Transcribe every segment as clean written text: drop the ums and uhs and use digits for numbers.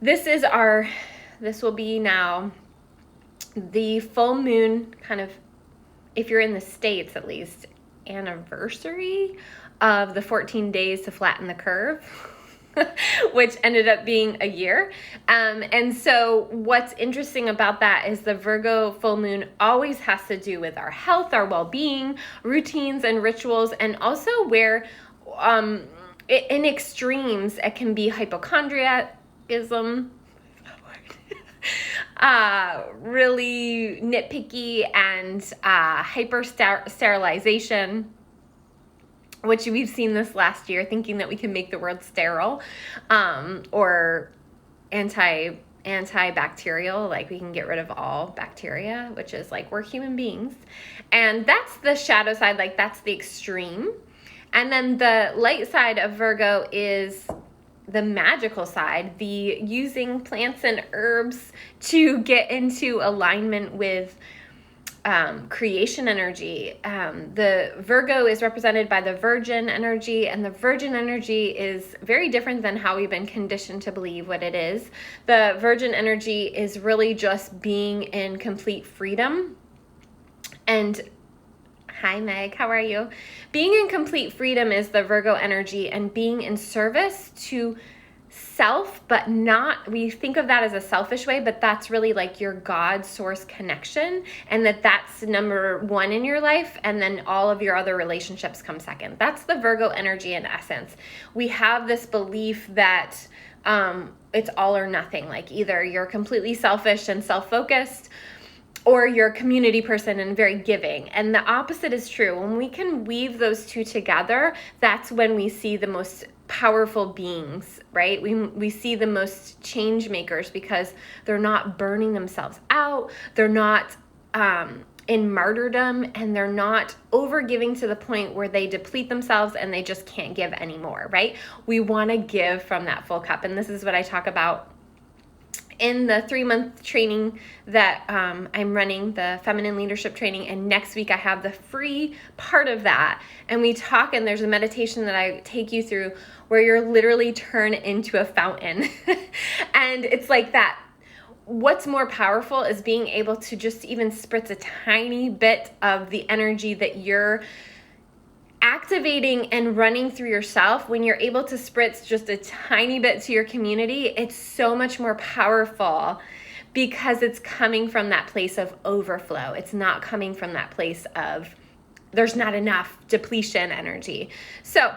this will be now the full moon, kind of, if you're in the States at least, anniversary of the 14 days to flatten the curve, which ended up being a year. And so what's interesting about that is the Virgo full moon always has to do with our health, our well-being, routines and rituals, and also where in extremes, it can be hypochondriacism, really nitpicky, and hyper-sterilization, which we've seen this last year, thinking that we can make the world sterile, or antibacterial, like we can get rid of all bacteria, which is like we're human beings. And that's the shadow side, like that's the extreme. And then the light side of Virgo is the magical side, the using plants and herbs to get into alignment with creation energy. The Virgo is represented by the Virgin energy, and the Virgin energy is very different than how we've been conditioned to believe what it is. The Virgin energy is really just being in complete freedom. And hi, Meg, how are you? Being in complete freedom is the Virgo energy, and being in service to self, but not, we think of that as a selfish way, but that's really like your God source connection, and that's number one in your life, and then all of your other relationships come second. That's the Virgo energy in essence. We have this belief that it's all or nothing, like either you're completely selfish and self-focused, or you're a community person and very giving. And the opposite is true. When we can weave those two together, that's when we see the most powerful beings, right? We see the most change makers, because they're not burning themselves out, they're not in martyrdom, and they're not over giving to the point where they deplete themselves and they just can't give anymore, right? We want to give from that full cup. And this is what I talk about in the 3-month training that I'm running, the feminine leadership training. And next week I have the free part of that. And we talk, and there's a meditation that I take you through where you're literally turned into a fountain. And it's like that. What's more powerful is being able to just even spritz a tiny bit of the energy that you're activating and running through yourself. When you're able to spritz just a tiny bit to your community, it's so much more powerful, because it's coming from that place of overflow. It's not coming from that place of there's not enough depletion energy. So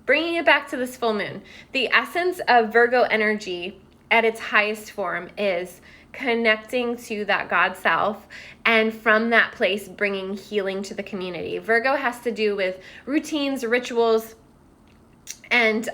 bringing it back to this full moon, the essence of Virgo energy at its highest form is connecting to that God self, and from that place bringing healing to the community. Virgo has to do with routines, rituals, and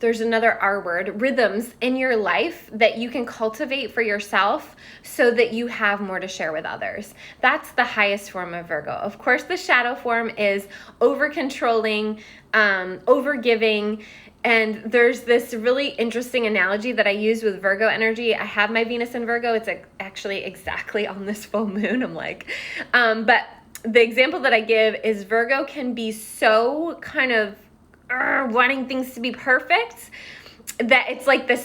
there's another R word, rhythms in your life that you can cultivate for yourself so that you have more to share with others. That's the highest form of Virgo. Of course, the shadow form is over-controlling, over-giving. And there's this really interesting analogy that I use with Virgo energy. I have my Venus in Virgo. It's actually exactly on this full moon. I'm like, but the example that I give is Virgo can be so kind of wanting things to be perfect that it's like the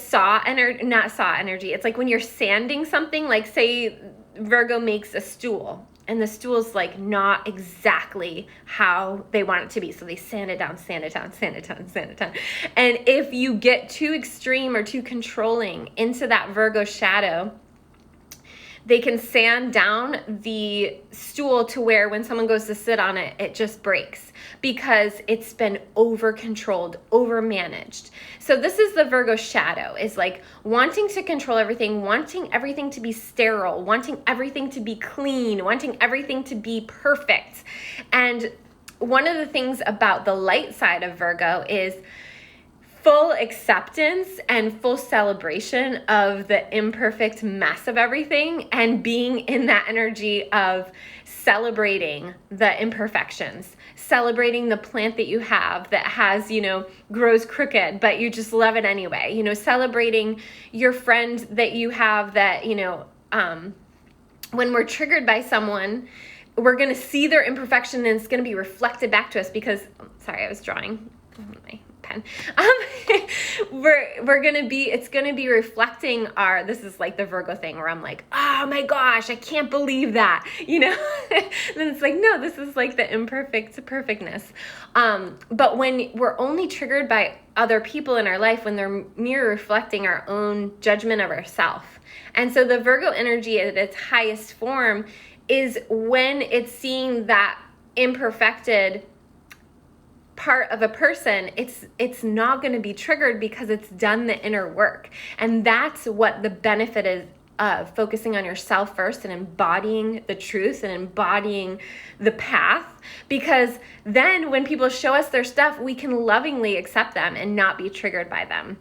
not saw energy. It's like when you're sanding something, like say Virgo makes a stool, and the stool's like not exactly how they want it to be. So they sand it down, sand it down, sand it down, sand it down. And if you get too extreme or too controlling into that Virgo shadow, they can sand down the stool to where when someone goes to sit on it, it just breaks, because it's been over-controlled, over-managed. So this is the Virgo shadow, is like wanting to control everything, wanting everything to be sterile, wanting everything to be clean, wanting everything to be perfect. And one of the things about the light side of Virgo is full acceptance and full celebration of the imperfect mess of everything, and being in that energy of celebrating the imperfections, celebrating the plant that you have that has, grows crooked, but you just love it anyway, celebrating your friend that you have that, when we're triggered by someone, we're going to see their imperfection, and it's going to be reflected back to us because, sorry, I was drawing. pen. It's gonna be reflecting this is like the Virgo thing where I'm like, oh my gosh, I can't believe that, then it's like, no, this is like the imperfect perfectness. But when we're only triggered by other people in our life, when they're mirror reflecting our own judgment of ourselves. And so the Virgo energy at its highest form is when it's seeing that imperfected part of a person, it's not going to be triggered because it's done the inner work. And that's what the benefit is of focusing on yourself first and embodying the truth and embodying the path, because then when people show us their stuff, we can lovingly accept them and not be triggered by them.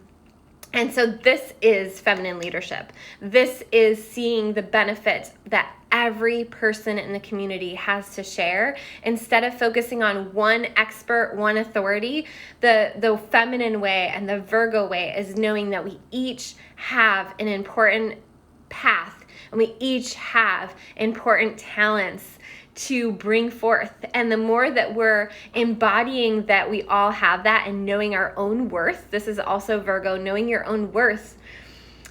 And so this is feminine leadership. This is seeing the benefit that every person in the community has to share. Instead of focusing on one expert, one authority, the feminine way and the Virgo way is knowing that we each have an important path and we each have important talents to bring forth. And the more that we're embodying that we all have that and knowing our own worth, this is also Virgo, knowing your own worth,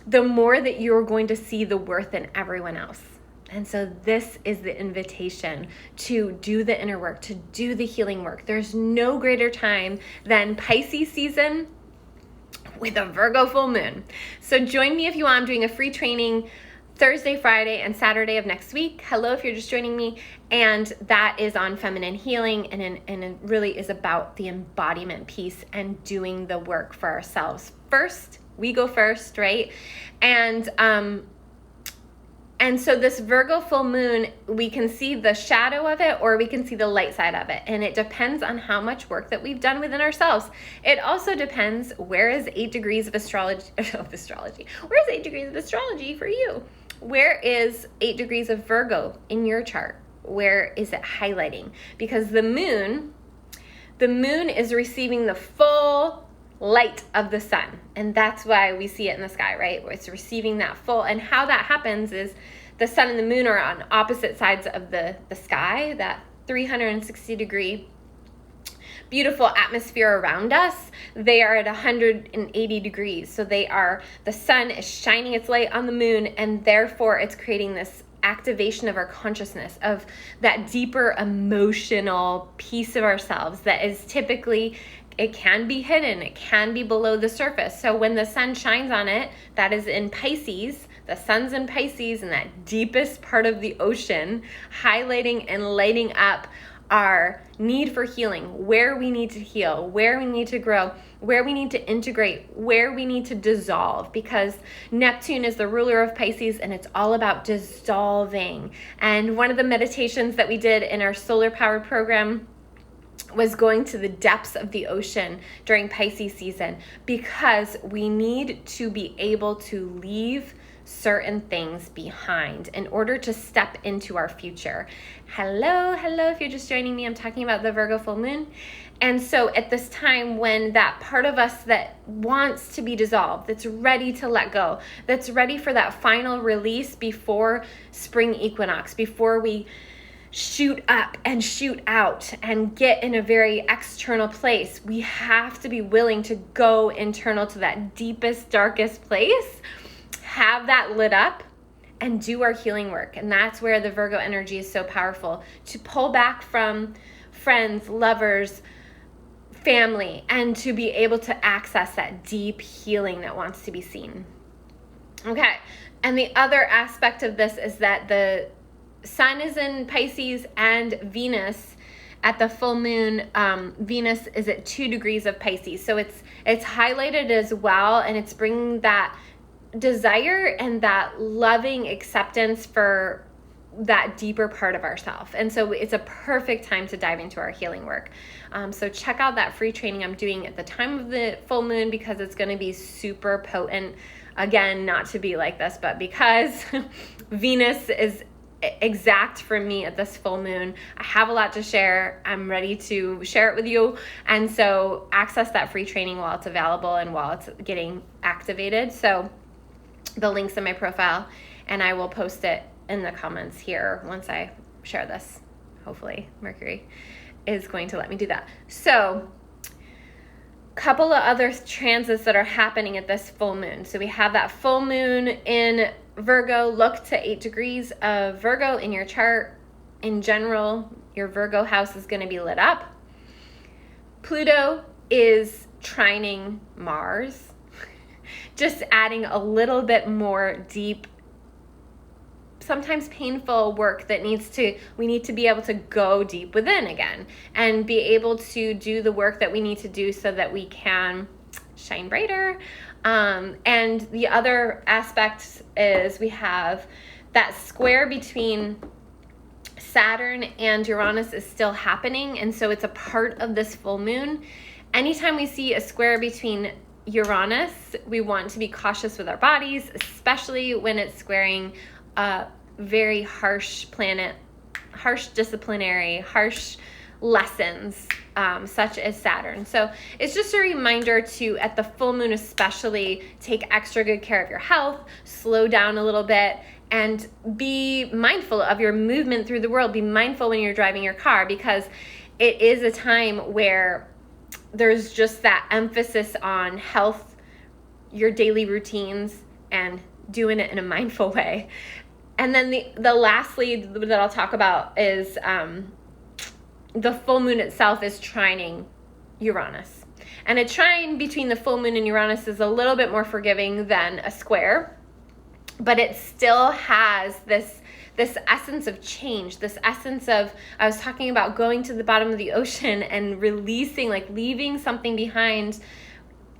the more that you're going to see the worth in everyone else. And so this is the invitation to do the inner work, to do the healing work. There's no greater time than Pisces season with a Virgo full moon. So join me if you want. I'm doing a free training Thursday, Friday, and Saturday of next week. Hello if you're just joining me. And that is on feminine healing, and it really is about the embodiment piece and doing the work for ourselves. First, we go first, right? And so this Virgo full moon, we can see the shadow of it or we can see the light side of it. And it depends on how much work that we've done within ourselves. It also depends, where is 8 degrees of astrology? Where is 8 degrees of astrology for you? Where is 8 degrees of Virgo in your chart? Where is it highlighting? Because the moon is receiving the full light of the sun. And that's why we see it in the sky, right? It's receiving that full. And how that happens is the sun and the moon are on opposite sides of the sky, that 360 degree beautiful atmosphere around us. They are at 180 degrees. So the sun is shining its light on the moon, and therefore it's creating this activation of our consciousness, of that deeper emotional piece of ourselves that is typically, it can be hidden, it can be below the surface. So when the sun shines on it, that is in Pisces, the sun's in Pisces, in that deepest part of the ocean, highlighting and lighting up our need for healing, where we need to heal, where we need to grow, where we need to integrate, where we need to dissolve, because Neptune is the ruler of Pisces and it's all about dissolving. And one of the meditations that we did in our solar powered program was going to the depths of the ocean during Pisces season, because we need to be able to leave certain things behind in order to step into our future. Hello, if you're just joining me, I'm talking about the Virgo full moon. And so at this time, when that part of us that wants to be dissolved, that's ready to let go, that's ready for that final release before spring equinox, before we shoot up and shoot out and get in a very external place, we have to be willing to go internal to that deepest, darkest place, have that lit up, and do our healing work. And that's where the Virgo energy is so powerful, to pull back from friends, lovers, family, and to be able to access that deep healing that wants to be seen. Okay, and the other aspect of this is that the sun is in Pisces and Venus at the full moon. Venus is at 2 degrees of Pisces. So it's highlighted as well, and it's bringing that desire and that loving acceptance for that deeper part of ourselves. And so it's a perfect time to dive into our healing work. So check out that free training I'm doing at the time of the full moon, because it's going to be super potent. Again, not to be like this, but because Venus is exact for me at this full moon, I have a lot to share. I'm ready to share it with you. And so access that free training while it's available and while it's getting activated. So the link's in my profile, and I will post it in the comments here once I share this. Hopefully Mercury is going to let me do that. So couple of other transits that are happening at this full moon. So we have that full moon in Virgo. Look to 8 degrees of Virgo in your chart. In general, your Virgo house is going to be lit up. Pluto is trining Mars, just adding a little bit more deep, sometimes painful work that we need to be able to go deep within again and be able to do the work that we need to do so that we can shine brighter. And the other aspect is we have that square between Saturn and Uranus is still happening, and so it's a part of this full moon. Anytime we see a square between Uranus, we want to be cautious with our bodies, especially when it's squaring a very harsh planet, harsh disciplinary, harsh lessons, such as Saturn. So it's just a reminder to, at the full moon especially, take extra good care of your health, slow down a little bit, and be mindful of your movement through the world. Be mindful when you're driving your car, because it is a time where there's just that emphasis on health, your daily routines, and doing it in a mindful way. And then the lastly that I'll talk about is the full moon itself is trining Uranus. And a trine between the full moon and Uranus is a little bit more forgiving than a square, but it still has this essence of change, this essence of, I was talking about going to the bottom of the ocean and releasing, like leaving something behind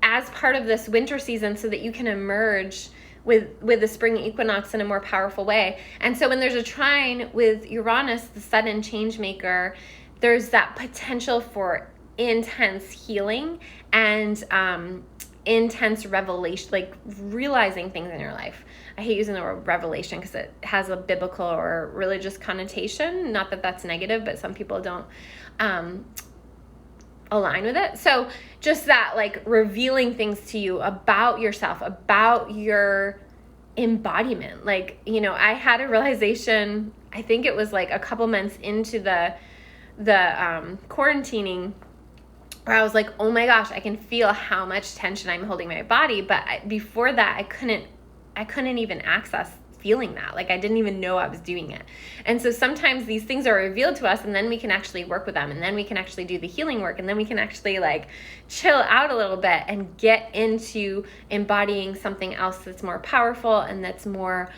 as part of this winter season so that you can emerge with the spring equinox in a more powerful way. And so when there's a trine with Uranus, the sudden change maker, there's that potential for intense healing and intense revelation, like realizing things in your life. I hate using the word revelation because it has a biblical or religious connotation. Not that that's negative, but some people don't align with it. So just that, like, revealing things to you about yourself, about your embodiment. Like, you know, I had a realization, I think it was like a couple months into the quarantining, where I was like, oh my gosh, I can feel how much tension I'm holding in my body. But before that, I couldn't even access feeling that. Like, I didn't even know I was doing it. And so sometimes these things are revealed to us, and then we can actually work with them, and then we can actually do the healing work, and then we can actually like chill out a little bit and get into embodying something else that's more powerful and that's more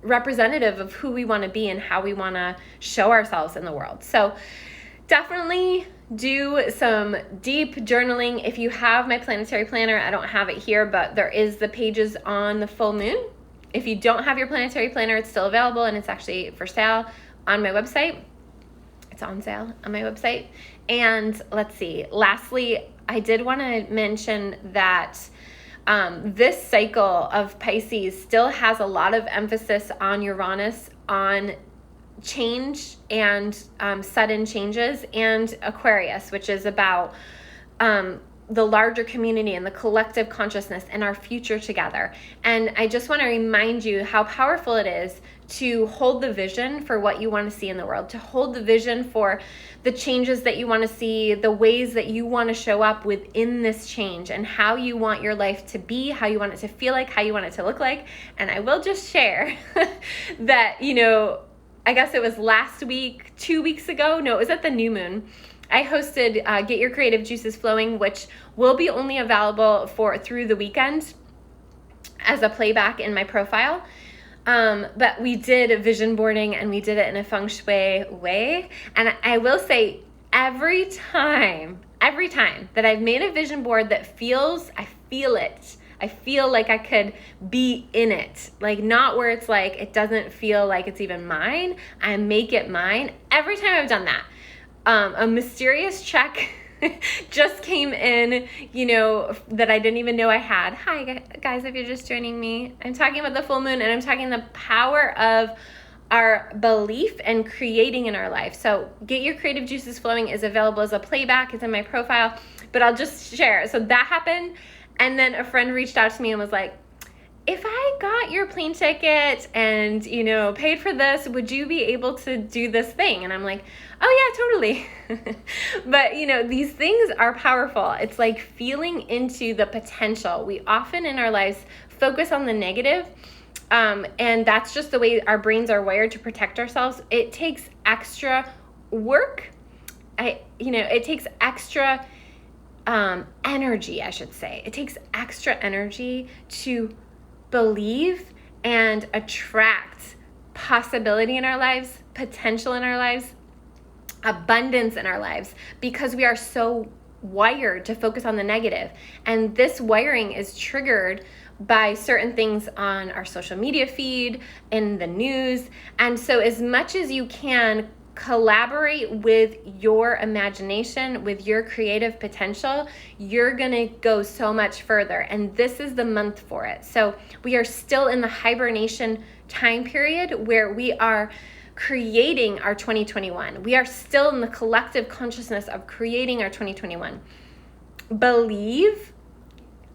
representative of who we want to be and how we want to show ourselves in the world. So definitely do some deep journaling. If you have my planetary planner, I don't have it here, but there is the pages on the full moon. If you don't have your planetary planner, it's still available, and it's actually for sale on my website. It's on sale on my website. And let's see, lastly, I did want to mention that this cycle of Pisces still has a lot of emphasis on Uranus, on change and sudden changes, and Aquarius, which is about the larger community and the collective consciousness and our future together. And I just want to remind you how powerful it is to hold the vision for what you want to see in the world, to hold the vision for the changes that you want to see, the ways that you want to show up within this change, and how you want your life to be, how you want it to feel like, how you want it to look like. And I will just share that, you know, I guess it was last week, 2 weeks ago. No, it was at the new moon. I hosted Get Your Creative Juices Flowing, which will be only available through the weekend as a playback in my profile. But we did vision boarding, and we did it in a feng shui way. And I will say, every time that I've made a vision board that I feel it. I feel like I could be in it, like not where it's like, it doesn't feel like it's even mine. I make it mine. Every time I've done that, a mysterious check just came in, you know, that I didn't even know I had. Hi guys, if you're just joining me, I'm talking about the full moon, and I'm talking the power of our belief and creating in our life. So Get Your Creative Juices Flowing is available as a playback. It's in my profile, but I'll just share. So that happened. And then a friend reached out to me and was like, if I got your plane ticket and, paid for this, would you be able to do this thing? And I'm like, oh yeah, totally. But, these things are powerful. It's like feeling into the potential. We often in our lives focus on the negative, and that's just the way our brains are wired to protect ourselves. It takes extra work. It takes extra energy, I should say. It takes extra energy to believe and attract possibility in our lives, potential in our lives, abundance in our lives, because we are so wired to focus on the negative. And this wiring is triggered by certain things on our social media feed, in the news. And so as much as you can, collaborate with your imagination, with your creative potential, you're gonna go so much further. And this is the month for it. So we are still in the hibernation time period where we are creating our 2021. We are still in the collective consciousness of creating our 2021. Believe,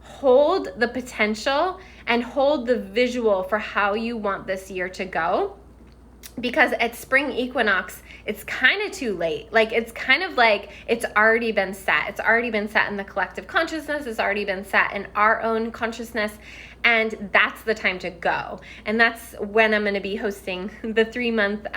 hold the potential, and hold the visual for how you want this year to go. Because at spring equinox, it's kind of too late. Like, it's kind of like it's already been set. It's already been set in the collective consciousness. It's already been set in our own consciousness. And that's the time to go. And that's when I'm going to be hosting the 3-month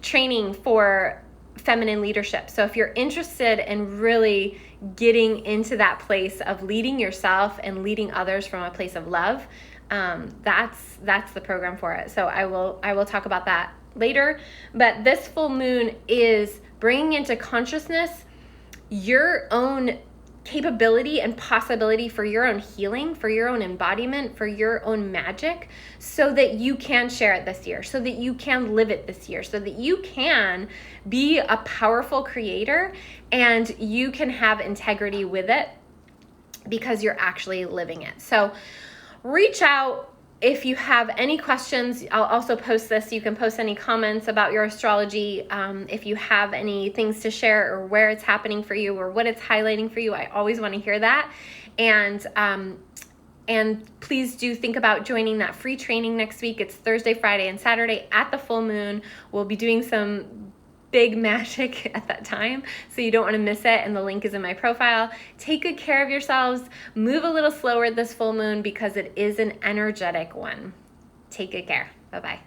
training for feminine leadership. So if you're interested in really getting into that place of leading yourself and leading others from a place of love, that's the program for it. So I will talk about that later. But this full moon is bringing into consciousness your own capability and possibility for your own healing, for your own embodiment, for your own magic, so that you can share it this year, so that you can live it this year, so that you can be a powerful creator and you can have integrity with it because you're actually living it. So reach out if you have any questions. I'll also post this. You can post any comments about your astrology. If you have any things to share or where it's happening for you or what it's highlighting for you, I always want to hear that. And please do think about joining that free training next week. It's Thursday, Friday, and Saturday at the full moon. We'll be doing some big magic at that time, so you don't want to miss it, and the link is in my profile. Take good care of yourselves. Move a little slower this full moon because it is an energetic one. Take good care. Bye-bye.